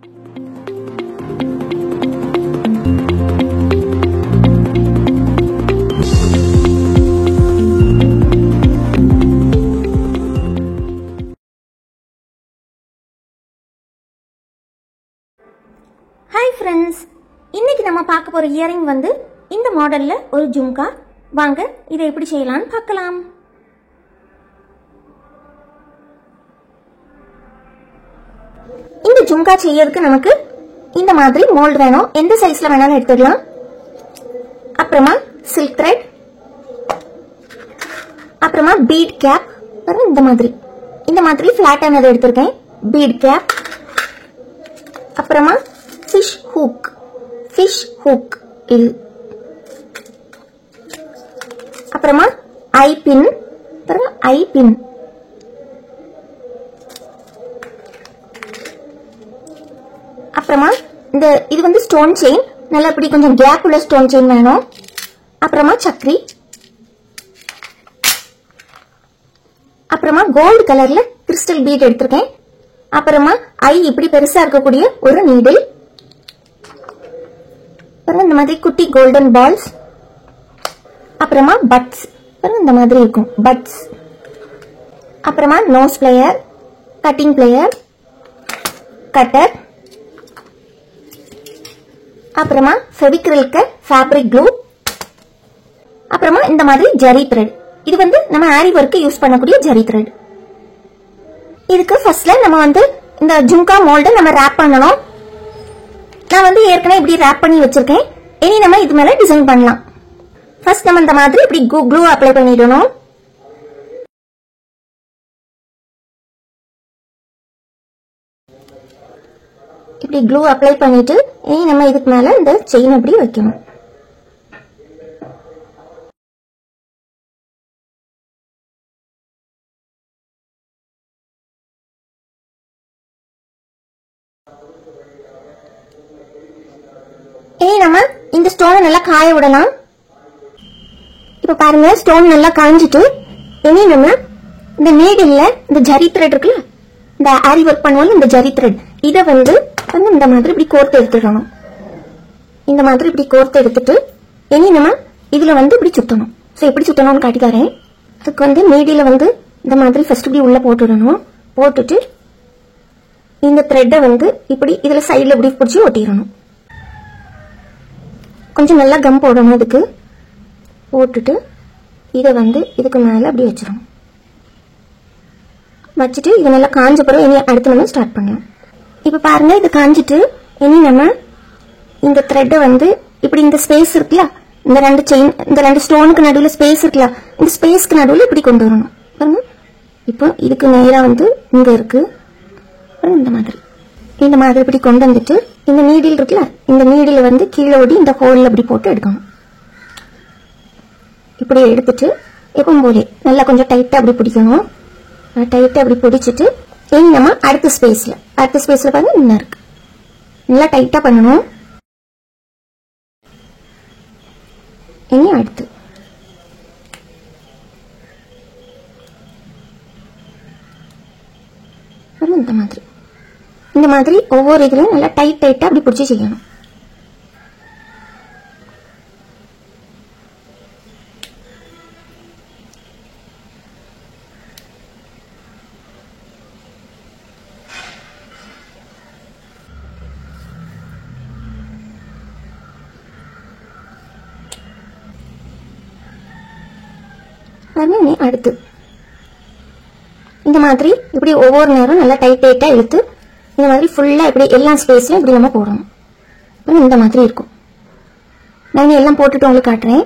Hi friends, இன்னைக்கு நம்ம பார்க்க போற இயரிங் வந்து இந்த மாடல்ல ஒரு ஜும்கா. வாங்க இதை எப்படி செய்யலாம்னு பார்க்கலாம். இந்த ஜும்கா செய்யறதுக்கு நமக்கு இந்த மாதிரி மோல்ட் வேணும். எந்த சைஸ்ல வேணாலும் எடுத்துக்கலாம். அப்புறமா சில்க் த்ரெட், அப்புறமா பீட் கேப். இந்த மாதிரி ஃபிளாட்டானது எடுத்திருக்கேன். பீட் கேப், அப்புறமா fish hook இது, அப்புறமா ஐ பின், அப்புறமா இந்த இது வந்து ஸ்டோன் செயின். நல்லா இப்படி கொஞ்சம் கேப் உள்ள ஸ்டோன் செயின் வேணும். அப்புறமா சக்கரி, அப்புறமா கோல்டு கலர்ல கிறிஸ்டல் பீட் எடுத்திருக்கேன். அப்புறமா ஐ இப்படி பெருசா இருக்கக்கூடிய ஒரு நீடில், இந்த மாதிரி குட்டி கோல்டன் பால்ஸ், அப்புறமா பட்ஸ் இந்த மாதிரி இருக்கும் பட்ஸ், அப்புறமா nose plier, cutting plier, cutter, அப்புறமா ஃபெவிக்ரில்க்கு ஃபேப்ரிக் க்ளூ, அப்புறமா இந்த மாதிரி ஜரி த்ரெட். இது வந்து நம்ம ஆரி ஒர்க்கு யூஸ் பண்ணக்கூடிய ஜரி த்ரெட். இதுக்கு ஃபர்ஸ்ட்ல நம்ம வந்து இந்த ஜும்கா மோல்ட நம்ம ராப் பண்ணணும். நான் வந்து ஏற்கனவே இப்படி ராப் பண்ணி வச்சிருக்கேன். இனி நம்ம இது மேல டிசைன் பண்ணலாம். ஃபர்ஸ்ட் நம்ம இந்த மாதிரி இப்படி க்ளூ அப்ளை பண்ணிடணும். இப்படி க்ளூ அப்ளை பண்ணிட்டு இனி நம்ம இதுக்கு மேல இந்த செயின் அப்படி வைக்கணும். இனி நம்ம இந்த ஸ்டோனை நல்லா காய விடலாம். இப்ப பாருங்க, ஸ்டோன் நல்லா காஞ்சிட்டு இனி நம்ம இந்த நீடில்ல இந்த ஜரி த்ரெட் இருக்குல்ல, இந்த ஆரி ஒர்க் பண்ணுவோம் இந்த ஜரி த்ரெட், இதை வந்து இந்த மாதிரி இப்படி கோர்த்து எடுத்துடணும். இந்த மாதிரி இப்படி கோர்த்து எடுத்துட்டு இனி நம்ம இதுல வந்து இப்படி சுத்தணும். எப்படி சுத்தணும்னு காட்டிக்காரேன். அதுக்கு வந்து நீடில வந்து இந்த மாதிரி ஃபர்ஸ்ட் இப்படி உள்ள போட்டுடணும். போட்டுட்டு இந்த த்ரெட்டை வந்து இப்படி இதுல சைட்ல இப்படி பிடிச்சி ஒட்டிடணும். கொஞ்சம் நல்லா கம் போடணும். இதுக்கு போட்டுட்டு இதை வந்து இதுக்கு மேல அப்படி வச்சிடணும். வச்சுட்டு இது நல்லா காஞ்ச பிறகு இனி அடுத்து நம்ம ஸ்டார்ட் பண்ணலாம். இப்ப பாருங்க, இது காஞ்சிட்டு இனி நம்ம இந்த த்ரெட்டை வந்து இப்படி இந்த ஸ்பேஸ் இருக்குல்ல, இந்த ரெண்டு செயின், இந்த ரெண்டு ஸ்டோனுக்கு நடுவில் ஸ்பேஸ் இருக்குல்ல, இந்த ஸ்பேஸ்க்கு நடுவில் இப்படி கொண்டு வரணும். பாருங்க, இப்போ இதுக்கு நேரா வந்து இங்க இருக்கு. இந்த மாதிரி இப்படி கொண்டு வந்துட்டு இந்த நீடில் இருக்குல்ல, இந்த நீடில வந்து கீழே ஓடி இந்த ஹோல்ல அப்படி போட்டு எடுக்கணும். இப்படி எடுத்துட்டு எப்பவும் போல நல்லா கொஞ்சம் டைட்டா அப்படி பிடிக்கணும். டைட்டா அப்படி பிடிச்சிட்டு இனி நம்ம அடுத்த ஸ்பேஸ்ல பாருங்க இன்னும் இருக்கு, நல்லா டைட்டா பண்ணணும். இனி அடுத்து இந்த மாதிரி ஒவ்வொரு இதுலயும் நல்லா டைட்டா அப்படி பிடிச்சி செய்யணும். அடுத்து இந்த மாதிரி இப்படி ஒவ்வொரு நேரம் நல்லா டைட்டா இழுத்து இந்த மாதிரி ஃபுல்லா இப்படி எல்லா ஸ்பேஸ்லயும் இப்படி நம்ம போடணும். இந்த மாதிரி இருக்கும். நான் எல்லாம் போட்டுட்டு உங்களுக்கு காட்டுறேன்.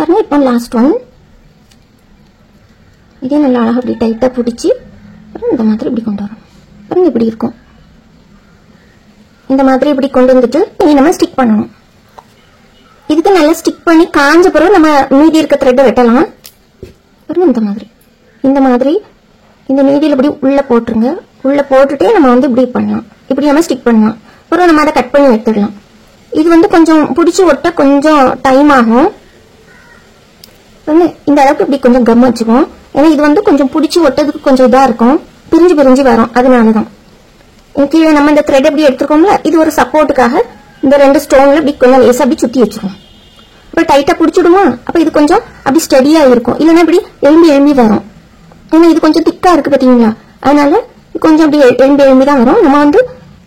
பாருங்க, இப்போ லாஸ்ட் ஒன். இதே நல்லா அழகா அப்படி டைட்டா பிடிச்சி இந்த மாதிரி இப்படி கொண்டு வரோம். பாருங்க, இப்படி இருக்கும். இந்த மாதிரி இப்படி கொண்டு வந்துட்டு இனி நம்ம ஸ்டிக் பண்ணணும். இதுக்கு நல்லா ஸ்டிக் பண்ணி காஞ்ச பிறகு நம்ம மீதி இருக்க த்ரெட்டை வெட்டலாம். இந்த மாதிரி இந்த நீடியில் இப்படி உள்ள போட்டுருங்க. உள்ள போட்டுட்டே நம்ம வந்து இப்படி பண்ணலாம். இப்படி நம்ம ஸ்டிக் பண்ணலாம். அப்புறம் நம்ம அதை கட் பண்ணி எடுத்துடலாம். இது வந்து கொஞ்சம் பிடிச்சி ஒட்ட கொஞ்சம் டைம் ஆகும். இந்த அளவுக்கு இப்படி கொஞ்சம் கம் வச்சுக்குவோம். ஏன்னா இது வந்து கொஞ்சம் பிடிச்சி ஒட்டதுக்கு கொஞ்சம் இதா இருக்கும், பிரிஞ்சு பிரிஞ்சு வரும். அதனாலதான் கீழே நம்ம இந்த த்ரெட் எப்படி எடுத்துருக்கோம்ல, இது ஒரு சப்போர்ட்டுக்காக இந்த 2 ஸ்டோன்ல இப்படி கொஞ்சம் லேசா அப்படி சுத்தி வச்சிருக்கோம். அப்புறம் டைட்டா பிடிச்சிடுமா, அப்ப இது கொஞ்சம் அப்படி ஸ்டெடியா இருக்கும். இல்லைன்னா இப்படி எழும்பி வரும். ஏன்னா இது கொஞ்சம் திக்கா இருக்கு பாத்தீங்களா, அதனால கொஞ்சம் அப்படி எழும்பி தான் வரும். நம்ம வந்து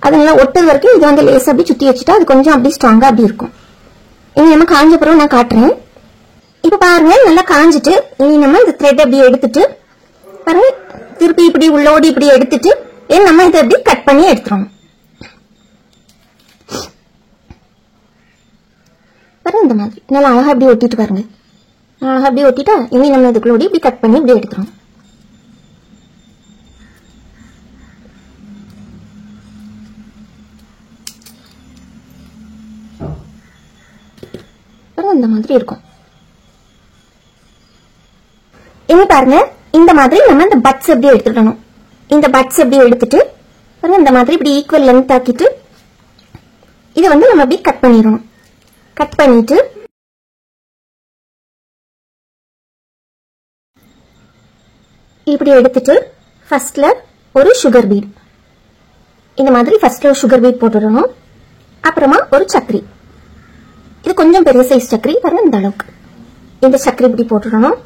அதனால ஒட்டது வரைக்கும் இது வந்து லேசா அப்படி சுத்தி வச்சுட்டா அது கொஞ்சம் அப்படி ஸ்ட்ராங்கா அப்படி இருக்கும். இனி நம்ம காஞ்ச பிறகு நான் காட்டுறேன். இப்ப பாருங்க நல்லா காஞ்சிட்டு, இனி நம்ம இந்த த்ரெட் அப்படி எடுத்துட்டு பாருங்க, திருப்பி இப்படி உள்ளோடி இப்படி எடுத்துட்டு நம்ம இதை அப்படி கட் பண்ணி எடுத்துறோம். பாருங்க இந்த மாதிரி நல்லா அழகா அப்படி ஒட்டிட்டு பாருங்க. அழகா அப்படி ஒட்டிட்டா இனி நம்ம இதுக்குள்ளோடி இப்படி கட் பண்ணி இப்படி எடுத்துறோம். இந்த மாதிரி இருக்கும். இனி பாருங்க இந்த மாதிரி நம்ம இந்த பட்ஸ் எப்படி எடுத்துக்கணும். இந்த பட்ஸ் எப்படி எடுத்துட்டு பாருங்க இந்த மாதிரி இப்படி ஈக்குவல் லென்த் ஆக்கிட்டு இதை வந்து நம்ம அப்படி கட் பண்ணிடணும். கட் பண்ணிட்டு இப்படி எடுத்துட்டு ஃபர்ஸ்ட்ல ஒரு சுகர் பீட், இந்த மாதிரி ஃபர்ஸ்ட்ல ஒரு சுகர் பீட் போட்டுடணும். அப்புறமா ஒரு சக்கரி, இது கொஞ்சம் பெரிய சைஸ் சக்கரி பாருங்க இந்த அளவுக்கு, இந்த சக்கரி இப்படி போட்டுடணும்.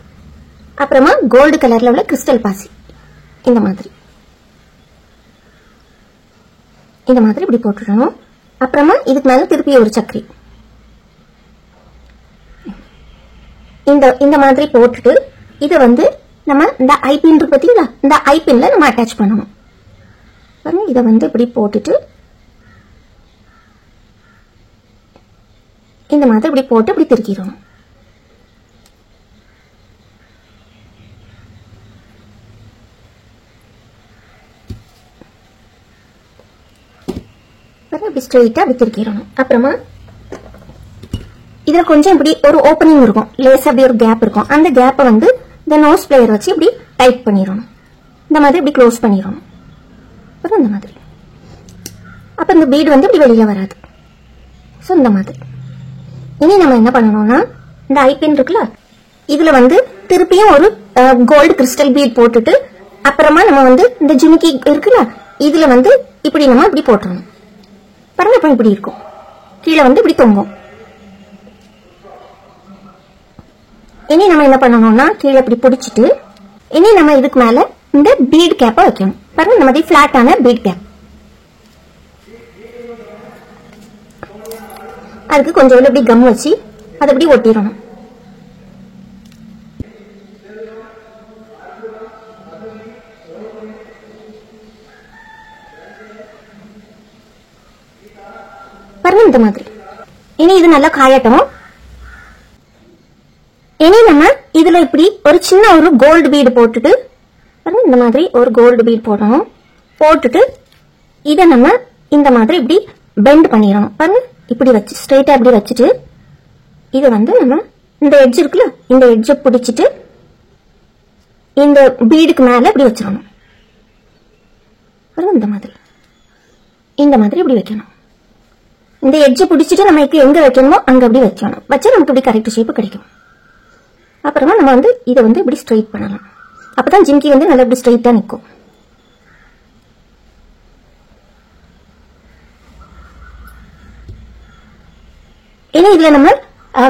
அப்புறமா கோல்டு கலர்ல உள்ள கிறிஸ்டல் பாசி இந்த மாதிரி இப்படி போட்டுடணும். அப்புறமா இதுக்கு மேல திருப்பி ஒரு சக்கரி இந்த மாதிரி போட்டுட்டு இதை வந்து நம்ம இந்த ஐபின் இருக்கு பாத்தீங்களா, இந்த ஐபின்ல நம்ம அட்டாச் பண்ணணும். பாருங்க இதை வந்து இப்படி போட்டுட்டு இந்த மாதிரி இப்படி போட்டு இப்படி திருக்கிடணும். இப்படி ஸ்ட்ரெயிட்டா அப்படி திருக்கிடணும். அப்புறமா இதுல கொஞ்சம் இப்படி ஒரு ஓப்பனிங் இருக்கும், லேசா அப்படி ஒரு கேப் இருக்கும். அந்த கேப்பை வந்து இந்த நோஸ் பிளேயர் வச்சு இப்படி டைட் பண்ணிடணும். இந்த மாதிரி இப்படி க்ளோஸ் பண்ணிடணும். இந்த மாதிரி அப்ப இந்த பீட் வந்து இப்படி வெளியில வராது. சோ இந்த மாதிரி இனி நம்ம என்ன பண்ணணும்னா, இந்த ஐபின் இருக்குல்ல, இதுல வந்து திருப்பியும் ஒரு கோல்டு கிறிஸ்டல் பீட் போட்டுட்டு அப்புறமா நம்ம வந்து இந்த ஜிமிக்கி இருக்குல்ல, இதுல வந்து இப்படி நம்ம இப்படி போட்டுறணும். பாருங்க அப்ப இப்படி இருக்கும், கீழே வந்து இப்படி தொங்கும். இனி நம்ம என்ன பண்ணணும்னா, கீழே இப்படி பிடிச்சிட்டு இனி நம்ம இதுக்கு மேல இந்த பீட் கேப்பை வைக்கணும். பாருங்க இந்த மாதிரி பிளாட்டான பீட் கேப், அதுக்கு கொஞ்சம் இப்படி கம் வச்சு அதை இப்படி ஒட்டிடணும். பாருங்க இந்த மாதிரி. இனி இது நல்லா காயட்டும். இனி நம்ம இதுல இப்படி ஒரு சின்ன ஒரு கோல்டு பீடு போட்டுட்டு பாருங்க இந்த மாதிரி ஒரு கோல்டு பீட் போடணும். போட்டுட்டு இதை நம்ம இந்த மாதிரி இப்படி பெண்ட் பண்ணிடணும். பாருங்க இப்படி வச்சு ஸ்ட்ரெயிட்டா இப்படி வச்சுட்டு இது வந்து நம்ம இந்த எட்ஜ் இருக்குல்ல, இந்த எட்ஜை பிடிச்சிட்டு இந்த பீடுக்கு மேல இப்படி வச்சிடணும். இந்த மாதிரி இப்படி வைக்கணும். இந்த எட்ஜை பிடிச்சிட்டு நமக்கு எங்க வைக்கணுமோ அங்க அப்படி வைக்கணும். வச்சா நமக்கு இப்படி கரெக்ட் ஷேப் கிடைக்கும். அப்புறமா நம்ம வந்து இதை வந்து இப்படி ஸ்ட்ரெயிட் பண்ணலாம். அப்பதான் ஜிம்கி வந்து நல்லா இப்படி ஸ்ட்ரெயிட்டா நிற்கும். ஏன்னா இதுல நம்ம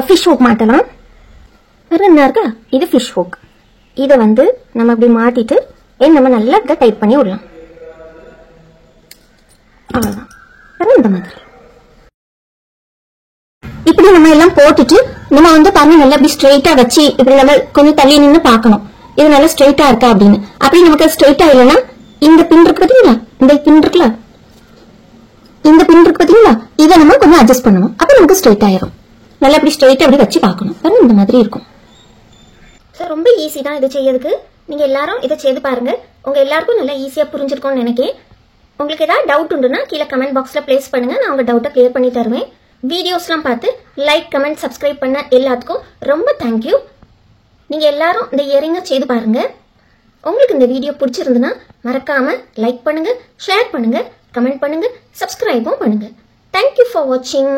ஃபிஷ் ஹூக் மாட்டலாம். என்ன இருக்கா, இது ஃபிஷ் ஹூக். இதை வந்து நம்ம இப்படி மாட்டிட்டு நம்ம நல்லா இதை டைட் பண்ணி விடலாம். அவ்வளவுதான். இந்த மாதிரி இப்படி நம்ம எல்லாம் போட்டுட்டு நம்ம வந்து பாருங்க நல்லா இப்படி ஸ்ட்ரெயிட்டா வச்சு இப்படி நம்ம கொஞ்சம் தள்ளி நின்று பார்க்கணும், இது நல்லா ஸ்ட்ரெயிட்டா இருக்கா அப்படின்னு. அப்படி நமக்கு ஸ்ட்ரெயிட்டா இல்லைன்னா இந்த பின் இருக்கு பாத்தீங்களா, இந்த பின் இருக்குல்ல, இந்த பின் இருக்கு பாத்தீங்களா, இதை நம்ம கொஞ்சம் அட்ஜஸ்ட் பண்ணணும். அப்ப நமக்கு ஸ்ட்ரெயிட் ஆயிரும். நல்லா இப்படி ஸ்ட்ரெயிட்டா அப்படி வச்சு பார்க்கணும். பாருங்க இந்த மாதிரி இருக்கும். ரொம்ப ஈஸி தான் இதை செய்யறதுக்கு. நீங்க எல்லாரும் இதை செய்து பாருங்க. உங்க எல்லாருக்கும் நல்லா ஈஸியா புரிஞ்சிருக்கும்னு நினைக்கிறேன். உங்களுக்கு ஏதாவது டவுட் உண்டுன்னா கீழே கமெண்ட் பாக்ஸ்ல பிளேஸ் பண்ணுங்க, நான் உங்க டவுட்டை கிளியர் பண்ணி தருவேன். வீடியோஸ்லாம் பார்த்து லைக் கமெண்ட் சப்ஸ்கிரைப் பண்ண எல்லாத்துக்கும் ரொம்ப தேங்க்யூ. நீங்கள் எல்லாரும் இந்த இயரிங்கை செய்து பாருங்கள். உங்களுக்கு இந்த வீடியோ பிடிச்சிருந்துன்னா மறக்காமல் லைக் பண்ணுங்கள், ஷேர் பண்ணுங்கள், கமெண்ட் பண்ணுங்கள், சப்ஸ்கிரைபும் பண்ணுங்கள். தேங்க்யூ ஃபார் வாட்சிங்.